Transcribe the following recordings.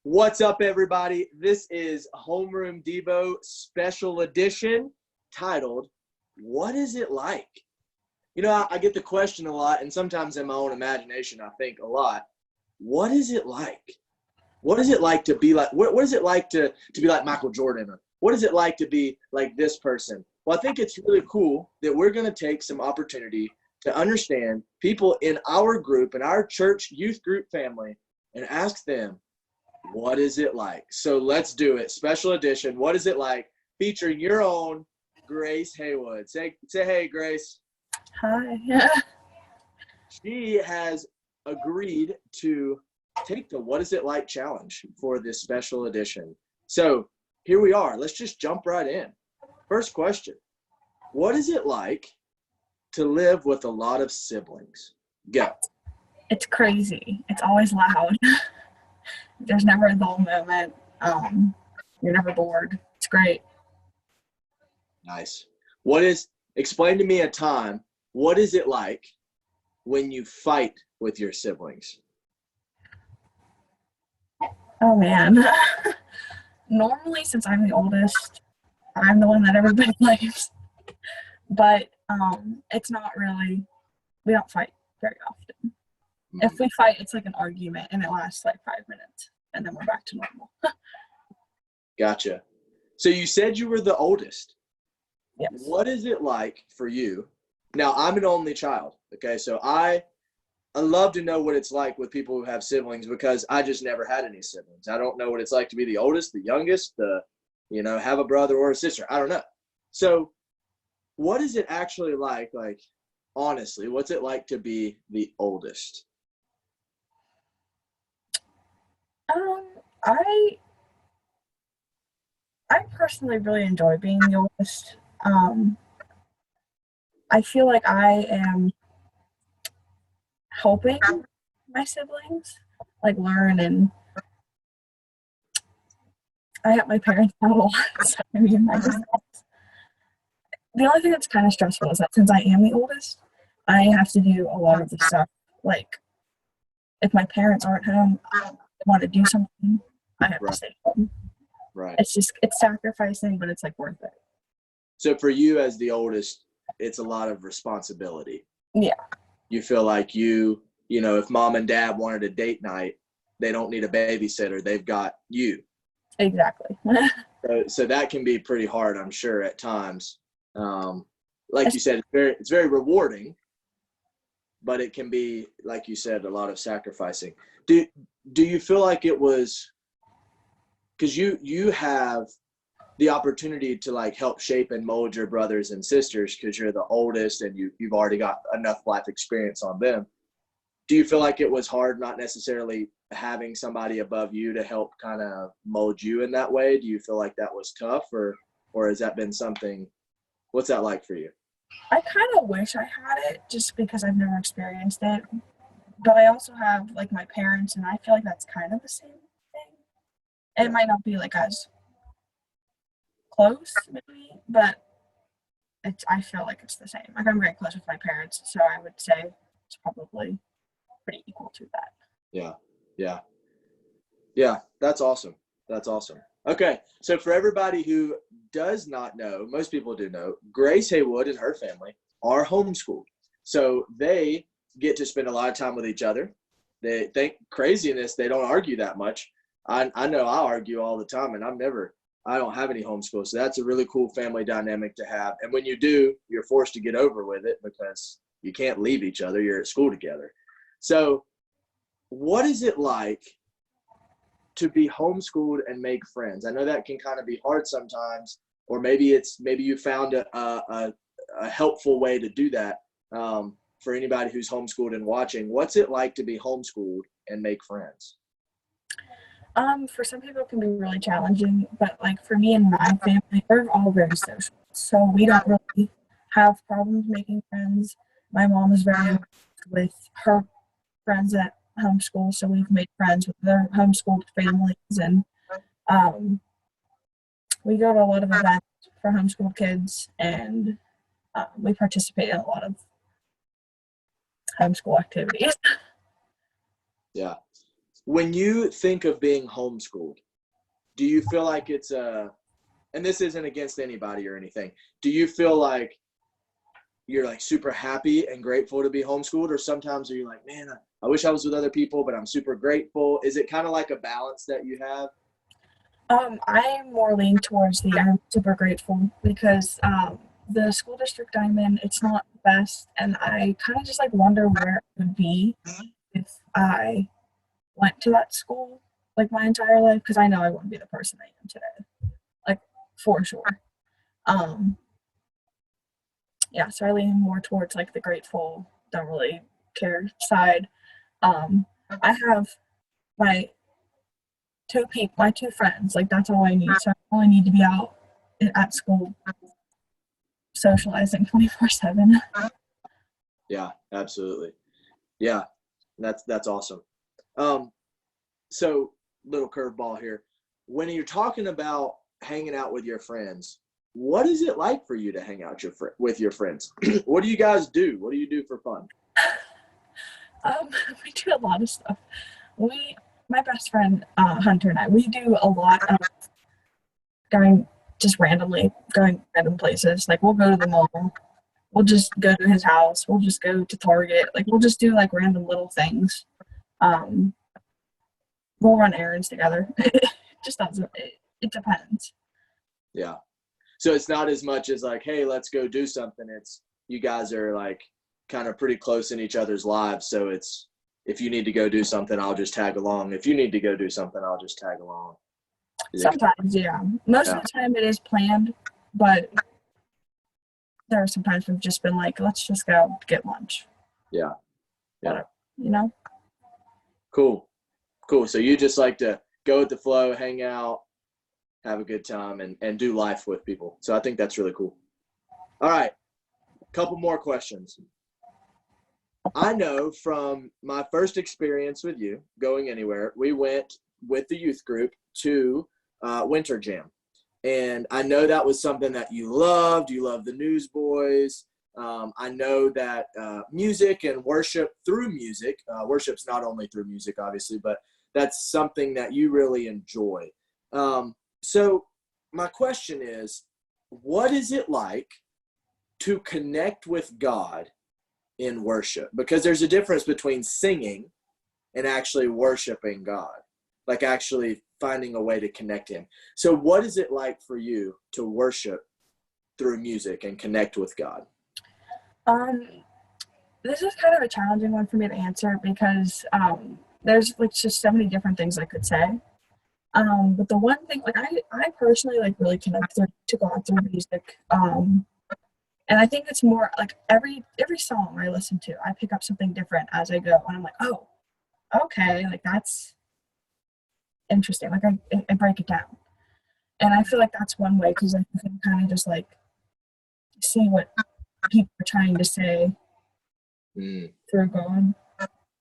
What's up, everybody? This is Homeroom Devo Special Edition titled, What is it like? You know, I get the question a lot, and sometimes in my own imagination, I think a lot, what is it like? What is it like to be like, what is it like to be like Michael Jordan? Or what is it like to be like this person? Well, I think it's really cool that we're going to take some opportunity to understand people in our group, in our church youth group family, and ask them, what is it like? So let's do it. Special edition. What is it like? Featuring your own Grace Haywood. Say hey, Grace. Hi. She has agreed to take the What Is It Like challenge for this special edition. So here we are. Let's just jump right in. First question. What is it like to live with a lot of siblings? Go. It's crazy. It's always loud. There's never a dull moment. You're never bored. It's great. Nice. Explain to me a time, what is it like when you fight with your siblings? Oh, man. Normally, since I'm the oldest, I'm the one that everybody blames. But it's not really, we don't fight very often. If we fight, it's like an argument, and it lasts like 5 minutes, and then we're back to normal. Gotcha. So you said you were the oldest. Yes. What is it like for you? Now, I'm an only child, okay? So I love to know what it's like with people who have siblings because I just never had any siblings. I don't know what it's like to be the oldest, the youngest, have a brother or a sister. I don't know. So what is it actually like, honestly, what's it like to be the oldest? I personally really enjoy being the oldest. I feel like I am helping my siblings learn, and I help my parents out a lot. So, the only thing that's kind of stressful is that since I am the oldest, I have to do a lot of the stuff. If my parents aren't home, I want to do something, I have to stay home. Right. It's sacrificing, but it's worth it. So for you as the oldest, it's a lot of responsibility. Yeah. You feel like if mom and dad wanted a date night, they don't need a babysitter. They've got you. Exactly. So that can be pretty hard, I'm sure, at times. Like you said, it's very rewarding, but it can be, like you said, a lot of sacrificing. Do you feel like it was because you have the opportunity to help shape and mold your brothers and sisters because you're the oldest and you've already got enough life experience on them. Do you feel like it was hard not necessarily having somebody above you to help kind of mold you in that way? Do you feel like that was tough or has that been something, what's that like for you? I kind of wish I had it just because I've never experienced it. But I also have my parents, and I feel like that's kind of the same thing. It might not be as close, maybe, but I feel like it's the same. I'm very close with my parents, so I would say it's probably pretty equal to that. Yeah. That's awesome. Okay, so for everybody who does not know, most people do know, Grace Haywood and her family are homeschooled. So they get to spend a lot of time with each other. They think craziness, they don't argue that much. I know I argue all the time, and I don't have any homeschool. So that's a really cool family dynamic to have. And when you do, you're forced to get over with it because you can't leave each other. You're at school together. So what is it like to be homeschooled and make friends? I know that can kind of be hard sometimes, or maybe you found a helpful way to do that. For anybody who's homeschooled and watching, what's it like to be homeschooled and make friends? For some people it can be really challenging, but for me and my family, we're all very social. So we don't really have problems making friends. My mom is very involved with her friends at homeschool, so we've made friends with their homeschooled families, and we go to a lot of events for homeschooled kids, and we participate in a lot of homeschool activities. Yeah. When you think of being homeschooled, do you feel like it's and this isn't against anybody or anything, do you feel like you're like super happy and grateful to be homeschooled, or sometimes are you like, man, I wish I was with other people, but I'm super grateful? Is it kind of like a balance that you have? I more lean towards the I'm super grateful because the school district I'm in, it's not the best, and I kind of just like wonder where it would be if I went to that school like my entire life, because I know I wouldn't be the person I am today, like for sure. Um, yeah, so I lean more towards like the grateful, don't really care side. Um, I have my my two friends, like that's all I need. So I only need to be out at school socializing 24/7. Yeah, absolutely. Yeah, that's awesome. Um, so little curveball here. When you're talking about hanging out with your friends, what is it like for you to hang out with your friends? What do you guys do? What do you do for fun? Um, we do a lot of stuff. We, my best friend Hunter and I, we do a lot of going just randomly going random places. Like we'll go to the mall, we'll just go to his house, we'll just go to Target. Like we'll just do like random little things. Um, we'll run errands together. It just doesn't. It depends. Yeah. So it's not as much as like, hey, let's go do something. It's you guys are like kind of pretty close in each other's lives. So it's if you need to go do something, I'll just tag along. If you need to go do something, I'll just tag along. Sometimes, yeah. Most Yeah. of the time it is planned, but there are sometimes we've just been like, let's just go get lunch. Yeah. Yeah. Whatever, you know? Cool. Cool. So you just like to go with the flow, hang out, have a good time, and do life with people. So I think that's really cool. All right. Couple more questions. I know from my first experience with you going anywhere, we went with the youth group to Winter Jam. And I know that was something that you loved. You loved the Newsboys. I know that music and worship through music, worship's not only through music, obviously, but that's something that you really enjoy. So my question is, what is it like to connect with God in worship? Because there's a difference between singing and actually worshiping God, like actually finding a way to connect him. So what is it like for you to worship through music and connect with God? Um, this is kind of a challenging one for me to answer because there's like just so many different things I could say. But the one thing, like I personally like really connect to God through music. And I think it's more like every song I listen to, I pick up something different as I go, and I'm like, oh, okay, like that's interesting. Like I break it down, and I feel like that's one way because I can kind of just like see what people are trying to say Mm, through God.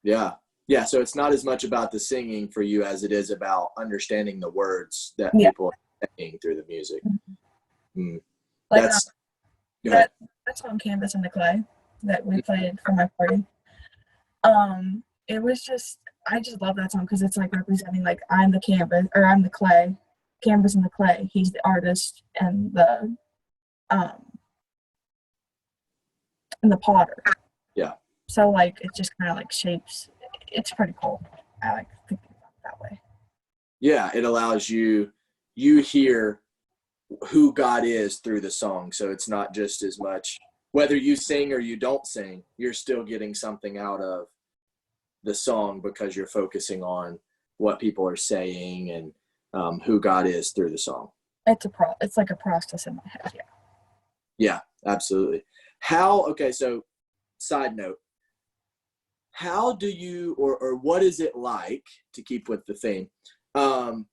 yeah. Yeah. So it's not as much about the singing for you as it is about understanding the words that Yeah, people are saying through the music. Mm, like that's go ahead. that song "Canvas in the Clay" that we played for my party. It was just I just love that song because it's like representing like I'm the canvas or I'm the clay, canvas and the clay. He's the artist um and the potter. Yeah. So like it just kind of like shapes. It's pretty cool. I like thinking about it that way. Yeah. It allows you hear who God is through the song. So it's not just as much whether you sing or you don't sing, you're still getting something out of the song because you're focusing on what people are saying and who God is through the song. It's like a process in my head. Yeah. Yeah, absolutely. Okay, so side note, how do you, or what is it like to keep with the theme, um,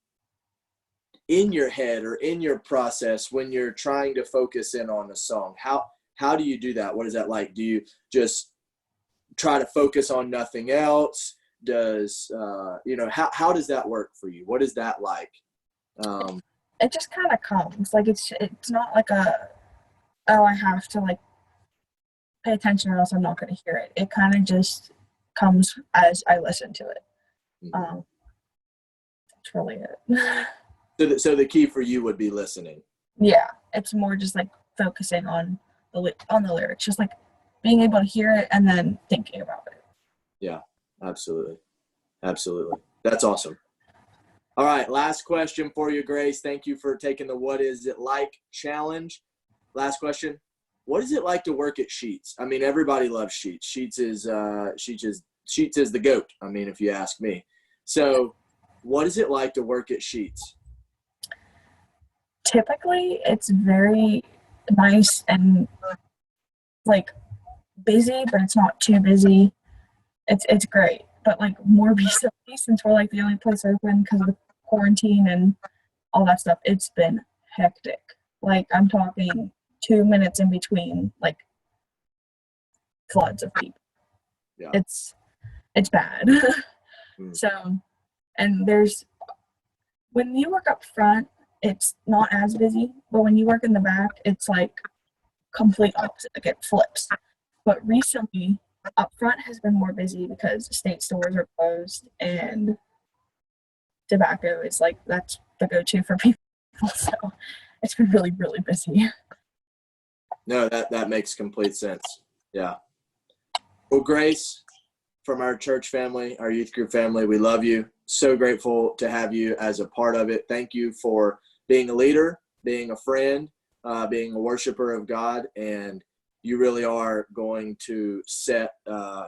in your head or in your process when you're trying to focus in on a song? How do you do that? What is that like? Do you just try to focus on nothing else? Does how does that work for you? What is that like? Um, It just kind of comes. Like it's not like a oh I have to like pay attention or else I'm not going to hear it. It kind of just comes as I listen to it. mhm. That's really it. So the key for you would be listening. Yeah, it's more just like focusing on the lyrics, just like being able to hear it and then thinking about it. Yeah, absolutely. Absolutely. That's awesome. All right, last question for you, Grace. Thank you for taking the What Is It Like challenge. Last question. What is it like to work at Sheetz? I mean, everybody loves Sheetz. Sheetz is the GOAT, I mean, if you ask me. So what is it like to work at Sheetz? Typically, it's very nice and like busy, but it's not too busy. It's great. But like more recently, since we're like the only place open because of the quarantine and all that stuff, it's been hectic. Like I'm talking 2 minutes in between like floods of people. Yeah. It's bad. So, and when you work up front, it's not as busy, but when you work in the back, it's like complete opposite. Like it flips. But recently, up front has been more busy because state stores are closed and tobacco is like that's the go-to for people. So it's been really, really busy. No, that makes complete sense. Yeah. Well, Grace, from our church family, our youth group family, we love you. So grateful to have you as a part of it. Thank you for being a leader, being a friend, being a worshiper of God, and you really are going to set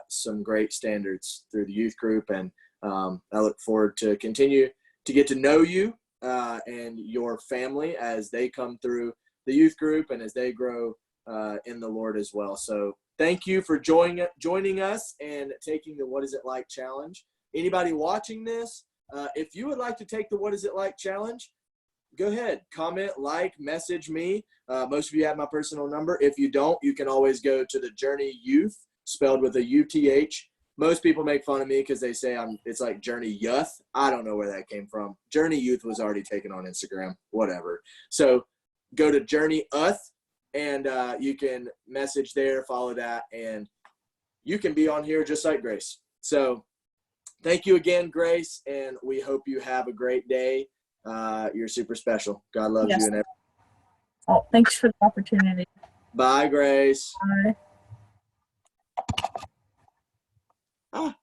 some great standards through the youth group. And I look forward to continue to get to know you and your family as they come through the youth group and as they grow in the Lord as well. So thank you for joining us and taking the What Is It Like challenge. Anybody watching this, if you would like to take the What Is It Like challenge, go ahead, comment, message me. Most of you have my personal number. If you don't, you can always go to the Journey Youth, spelled with a UTH. Most people make fun of me because they say it's like Journey Youth. I don't know where that came from. Journey Youth was already taken on Instagram, whatever. So go to Journey Uth, and you can message there, follow that, and you can be on here just like Grace. So thank you again, Grace, and we hope you have a great day. You're super special. God loves you. And oh, thanks for the opportunity. Bye, Grace. Bye. Ah.